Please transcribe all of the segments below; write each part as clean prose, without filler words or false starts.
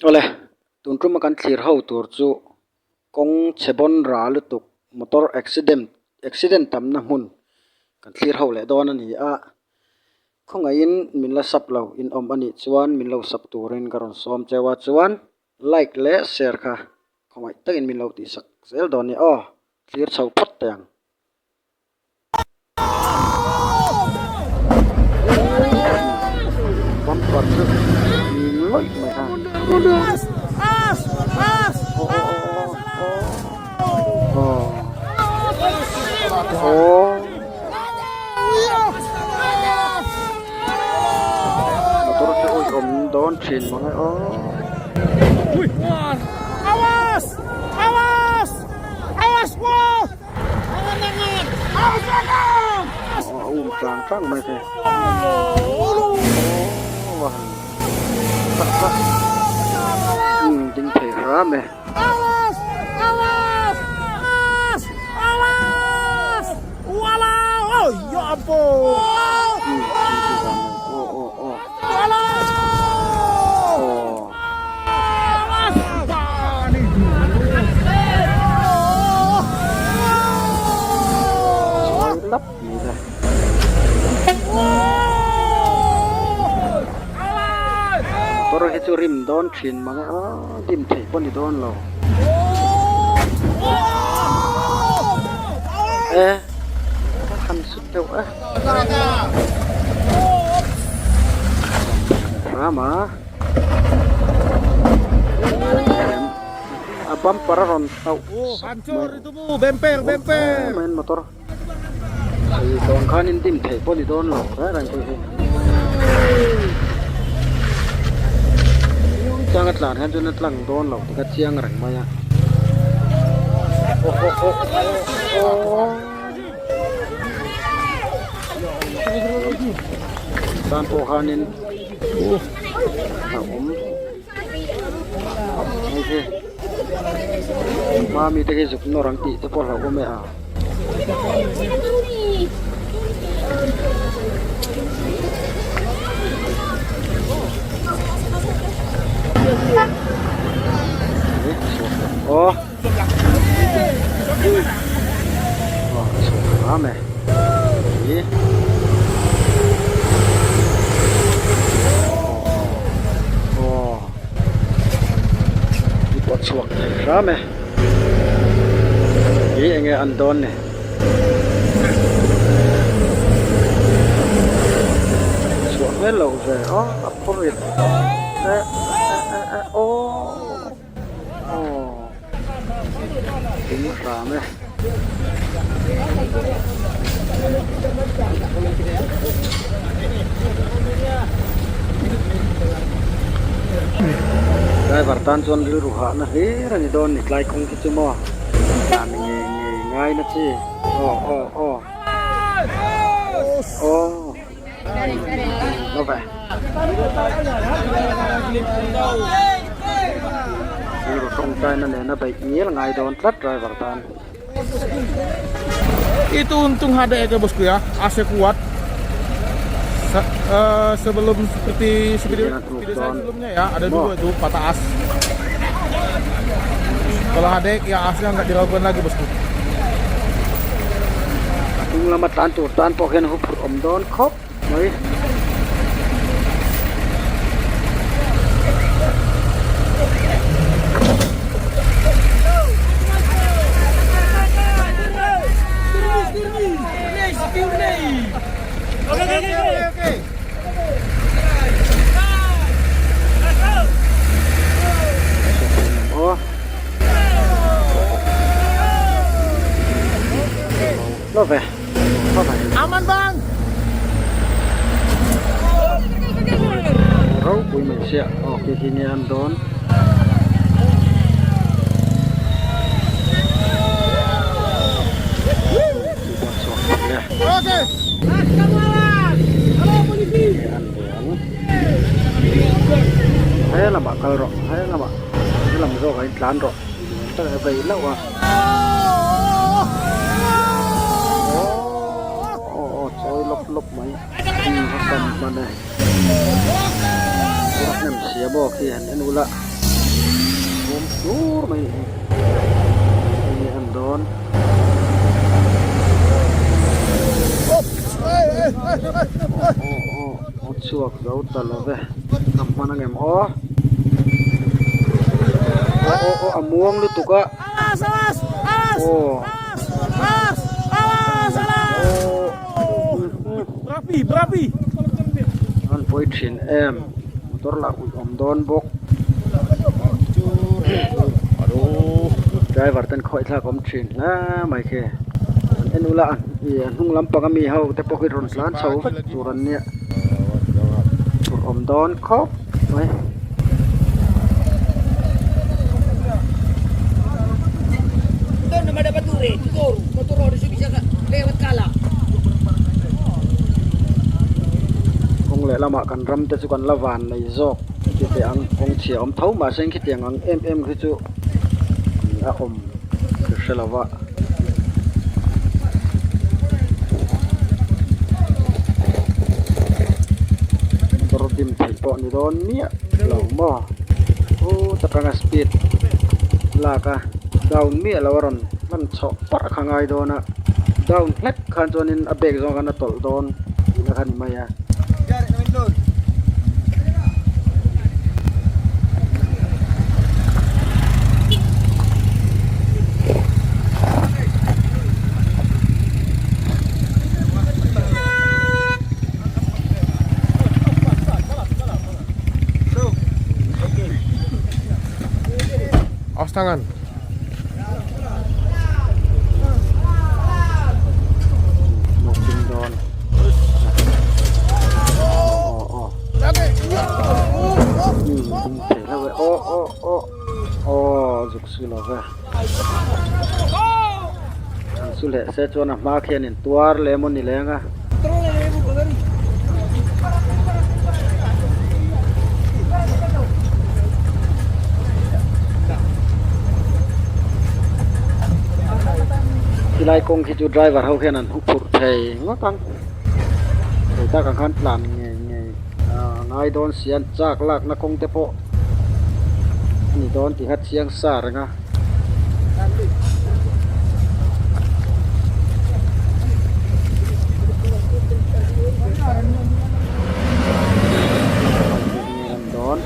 Oleh, tuntu makan clear how tur chu kong chebon ra lutuk motor accident tam na mun kan clear how le don ani a khonga in min la sap lo in om ani chuan min lo sap turin karon som chewa chuan like le share kha khongai takin min lo ti sak sel don ni clear chho phat tang bumper chu loi mai ha motor chu oi om don thin mangai Awas! Awas! Awas, wow! Awas, trang mai thế chính thể ra mẹ Awas! Awas! Awas! Awas! Walau! Oh, ya ampun! lắp gì đây toro hechu rim don thin manga dim thei pon ni don lo khăn sút đâu rama abam para ron tau hancur itu Bu, bemper main motor ay don kanin dim thei pon ni don lo rang thei jangat lan han junat lang don lo tikat siang rang maya dan pohanin mami tege juk norang ti te pol ho me rame ini buat suak rame ini enggak andon nih suak melo saya apa itu ini rame driver tan chon bil ruha na he rani don ni klai kong ki chumo tan nge ngai na chi no va ru tong tai na ne na bai niel ngai don tlat driver tan Itu untung HDE ya bosku ya, AC kuat. Sebelum seperti video saya sebelumnya ya, ada dua itu patah as. Kalau HDE ya asnya nggak dilakukan lagi bosku. Tung lama tan poken hupur om don kop, mai. Oke. Lo về. Aman bang. Rau bui mình sẽ oke kini andon. Oke. Halo polisi. Hay là bakal ro, hay là bak. Ini lam ro kai tlan ro. Ta bai la wa. Choi lop mai. Hakam mana. Kurang nem sia bo ki han enu la. dur mai ini andon chuak zo talave namana ngem amuang lu tuka Awas. Berapi. an poitrin em motor la om don bok Aduh. driver ten khoi thla kom trin la mai khe en ula an hung lampang ami ho te pokhi ron tlan chho turan nia tur om don khop mai Doon naman dapat tutur. Motor harus bisa lewat kala. kong le lama kan ram te chu kan lawan nei zok ti te ang kong chia om thau ma seng khi tiang ang em khi chu a om shelawa dim thai po ni don mia lo mo takanga speed la ka down mia lawaron man chok par khangai dona down hlek khan chonin a bek zong kana tol don ina khan maya Awas tangan. mokin don thai la we juk su la ve su le se chona ma khian in tuar lemon ni lenga lai kong khi chu driver hau khen an hupur thei ngotang thei ta kan khan plan nge ngai don sian chak lak na kong te po ni don ti hat siang sa ranga don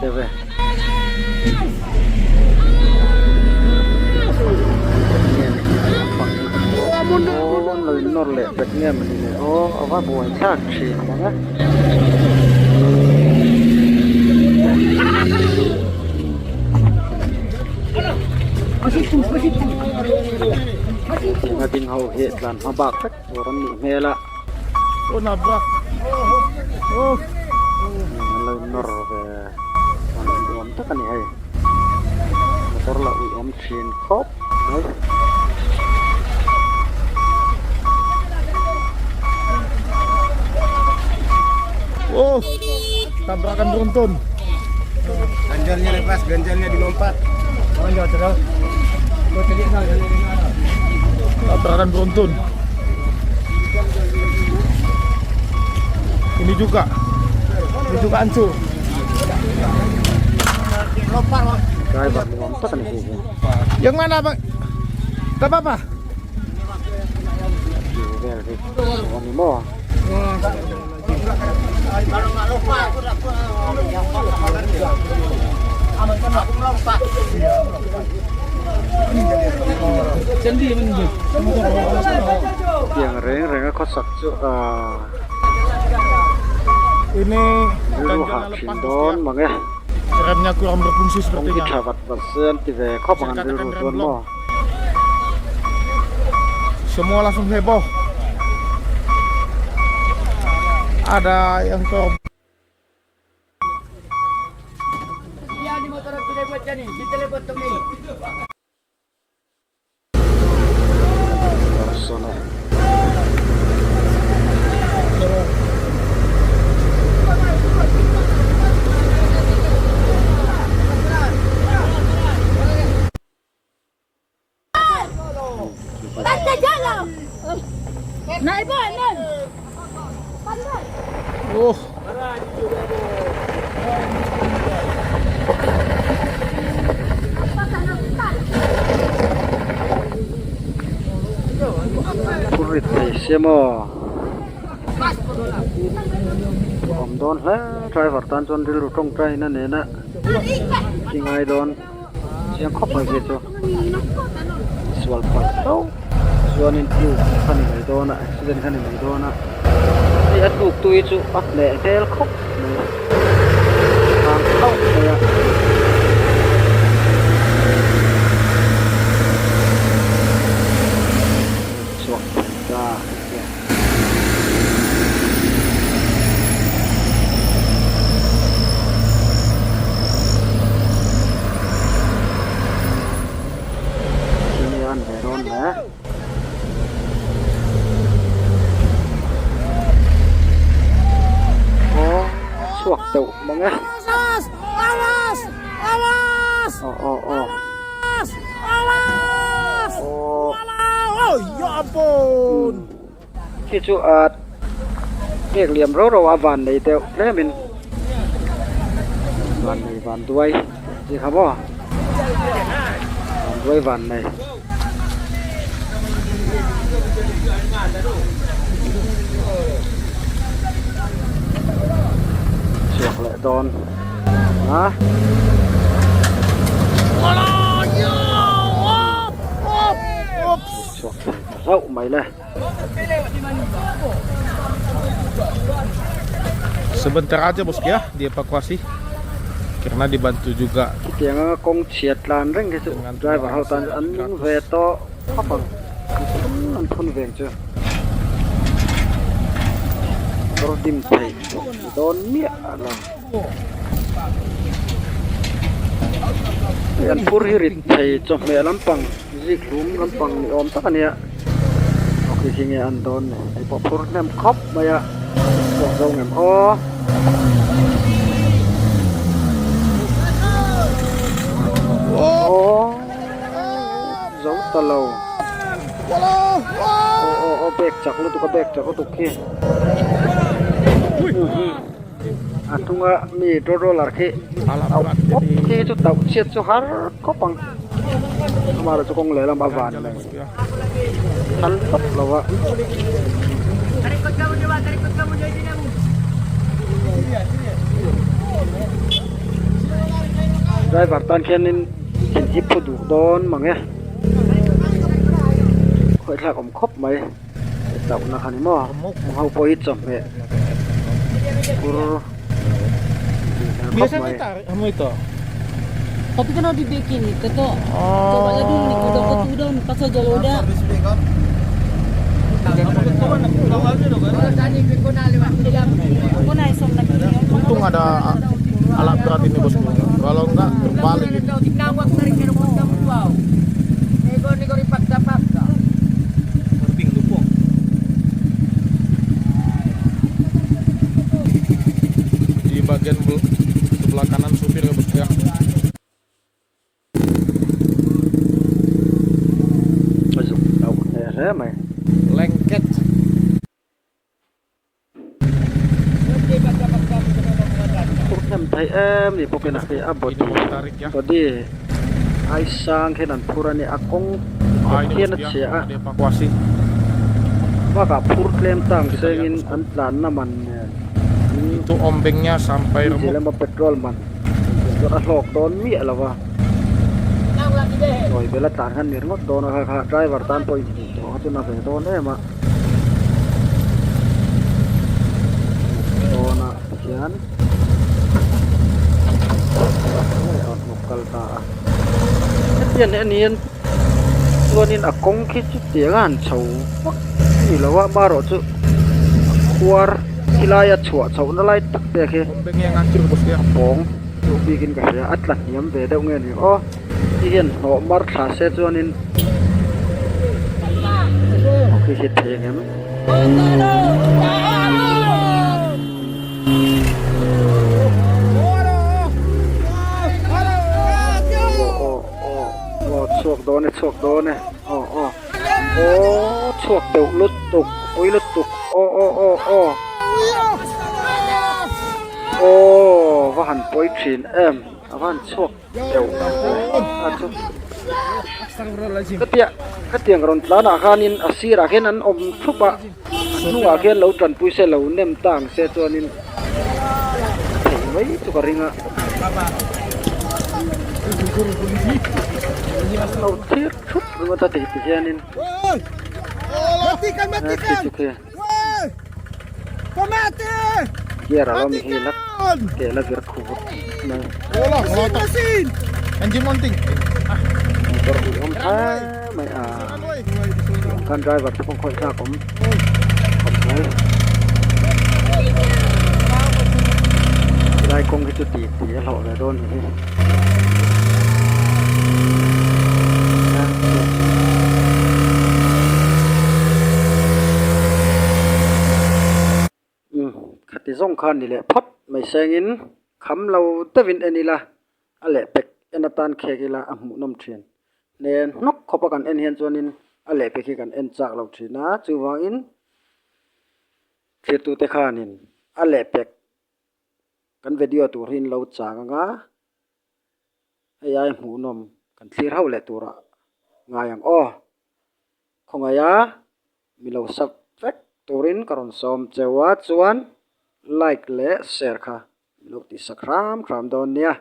deve lời nor lệ bật nghe mình này ở vai buổi khác chỉ mà nhá nga ting hau he lan ma bak tak orang ni mela Oh, nabrak. Oh. lời nor về on tak kan hai motor la om chin khop đấy Oh. Tabrakan beruntun. Ganjalnya lepas, ganjalnya dilompat. Ganjal terus. Tabrakan beruntun. Ini juga hancur. driver ni om tak kan hai Yang mana, Bang? Tak apa-apa. om mo Kalau nggak lupa, aku dapat yang aku melompat. yang reng ko sak chu Ini lu ganjalnya ha lepas chin terus don dia. mange Remnya kurang berfungsi kong ki sepertinya. thabat persen ti ve khop Saya ngan katakan ru rem don blok. mo Semua langsung heboh. Ada yang korban. Ya di motor aku lewat nih, kita lewat temi. persona Tanda jalan. Naik banan. Oh, เสียมอผมโดนแล้วไทรฝัดตันจนริลุตรงใจนั่นเองนะที่ไงโดนเสียงคบไปเกี่ยวสวลปัดเต้าส่วนนี้อยู่ขันไม่โดนนะสุดท้ายขันไม่โดนนะที่อัดลูกตุยจูอัดเละเทลคบทางเข้าเลยสวลจ้าSuak tau mga. Awas! Awas! Awas! Oh. Awas! Awas! Oh. Oh, ya ampun. Kicu at việc liềm rốt rồi van này teo lấy mình van này van đuôi gì không bỏ van đuôi van này chuột lại đòn hả chuột rậu mày này. Sebentar aja bos ya dievakuasi karena dibantu juga Tiếng công triệt lan rinh cái sự driver hậu tàn ấn về to khóc bằng ăn thôn về chưa có tìm thầy đón mía là ăn pur hirit thầy cho mẹ lắm bằng dịch lúm lắm bằng ôm tất anh ạ khi nghe ăn đón này thì bỏ pur nem khóc mày ạ bỏ dâu ngầm o giống tà lầu bẹc chặt luôn tụi có bẹc chặt có tụi kia tung mi rô là khi khi cho tàu chết cho har có bằng mà là cho con lẽ làm ba vạn này hắn tóc là vậy đây và tan khen nên hiện hip phụ đủ đón mà nghe khởi là ổng khóc mày tàu là khăn mò hậu bôi chậm mẹ biasanya tarik kamu itu. Tapi kan harus dibikin itu tuh. Coba aja dulu nih, udah pas aja lo udah. Untung ada alat berat ini bosku. Kalau enggak terbalik ini. Di bagian sebelah kanan supir ya bos ya. Mày Lengket. em thấy em thì bọc cái này thì áp body Tarik ya. body ai sang cái đàn pura này akong Ini thiên bos nó ya, sẽ dievakuasi. và cả pur claim tang sengin an plan naman Itu ombengnya sampai chỉ là remuk. một petrol man cho nó lọc đón mía là va rồi về là tàn hắn miếng ngót đón nó khá driver tan tôi đó cho nó về đón đấy mà đón à chán một kalta tiền này niên luôn nên akong khi chút tiếng ăn chầu gì là wa maro chu kuar kilaya chua chầu nó lại tắc bè khi Ombengnya yang hancur bos ya. bóng tụ bikin cái atlas niệm về đâu nghe này ô hiện họ mar thả xe cho nên khi hết thế em chuộc đó này chuộc đầu lút tục ôi lút tục và hẳn bối chín em và hẳn chuộc đầu chuộc Astagfirullahaladzim. katiang ron tlana khanin asira khen an om thupa nuwa khen lo tran pui se lo nem tang se chuanin thei mai chu ka ringa lo thir thup ringa ta ti hianin Matikan, matikan. Woi! Kau mati! kira lam hi lak ke la vir khu na Olah, Mesin, mesin. engine mounting. motor om mai kan driver tu pun khoi sa kom mai lai kong cái chu ti lo la don hi khati zong khan ni le phot mai sengin kham lo tawin anila ale pek enatan khegila amu nom thian ne nok khopa kan en hian chuanin ale pe khi kan en chak lo thina chuwangin thirtu te khanin ale pek kan video tur hin lo changa ai mu nom kan thlir ho le tura ngayang khongaya milo sap vek turin karon som chewa chuan like le share kha luk ti sakram kram don nia